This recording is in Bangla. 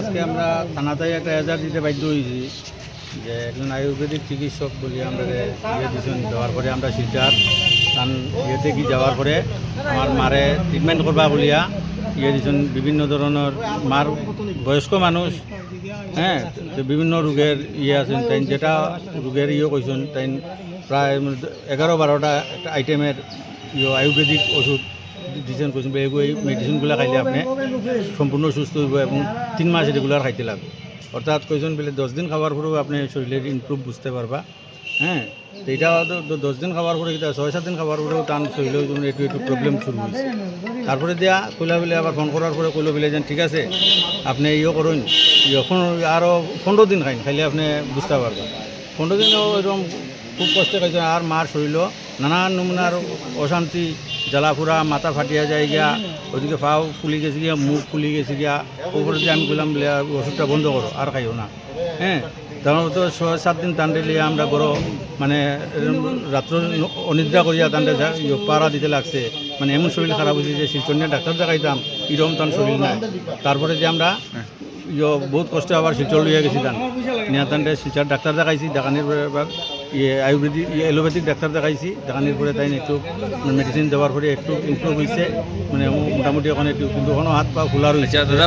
আজকে আমরা থানাতেই একটা এজাহার দিতে বাধ্য হয়েছি যে একজন আয়ুর্বেদিক চিকিৎসক বলি আমরা দিয়েছেন, দেওয়ার পরে আমরা শিলচার কারণ ইয়েতে কি যাওয়ার পরে আমার মারে ট্রিটমেন্ট করবা বলিয়া দিয়েছেন। বিভিন্ন ধরনের মার বয়স্ক মানুষ, হ্যাঁ, তো বিভিন্ন রোগের আছেন, তাই যেটা রোগের কইছেন তাই প্রায় 11-12টা একটা আইটেমের আয়ুর্বেদিক ওষুধ দিয়েছেন। কৈছেন এই মেডিসিনগুলো খাইলে আপনি সম্পূর্ণ সুস্থ হইব এবং 3 মাস রেগুলার খাইতে লাগবে। অর্থাৎ কৈছেন বলে 10 দিন খাওয়ার পরেও আপনি শরীরের ইমপ্রুভ বুঝতে পারবা। হ্যাঁ, তো এটা 10 দিন খাওয়ার পরে 6-7 দিন খাওয়ার পরেও টান শরীরের জন্য একটু প্রবলেম শুরু হয়েছে। তারপরে দেয়া কইলা বলে আবার ফোন করার পরে কইলো বলে যেন ঠিক আছে আপনি করুন, এখন আরও 15 দিন খাইলে আপনি বুঝতে পারবেন। 15 দিনও এরকম খুব কষ্টে খাইছেন। আর মার শরীরও নানান নমুনার অশান্তি, জ্বালাফোড়া, মাথা ফাটিয়া যায় গিয়া, ওদিকে পাও ফুলি গেছে গিয়া, মুখ ফুলি গেছে গিয়া। ওপরে যে আমি বললাম বলে ওষুধটা বন্ধ করো, আর খাইও না। হ্যাঁ, তখন তো 6-7 দিন টান্ডে লিয়ে আমরা বড় মানে রাত্র অনিদ্রা করিয়া টান্ডে পাড়া দিতে লাগছে। মানে এমন শরীর খারাপ হয়েছে যে শিলচর ডাক্তার দেখাইতাম এরকম তার শরীর নাই। তারপরে যে আমরা বহুত কষ্ট আবার শিলচর লইয়া গেছি তান নিয়া টান্ডে শিলচর ডাক্তার দেখাইছি, দেখানির আয়ুর্বেদিক এলোপ্যাথিক ডাক্তার দেখাইছি। দেখানির পরে তাই একটু মেডিসিন দেওয়ার পরে একটু ইমপ্রুভ হয়েছে, মানে মোটামুটি এখন একটু, কিন্তু এখনও হাত পা খোলা রয়েছে।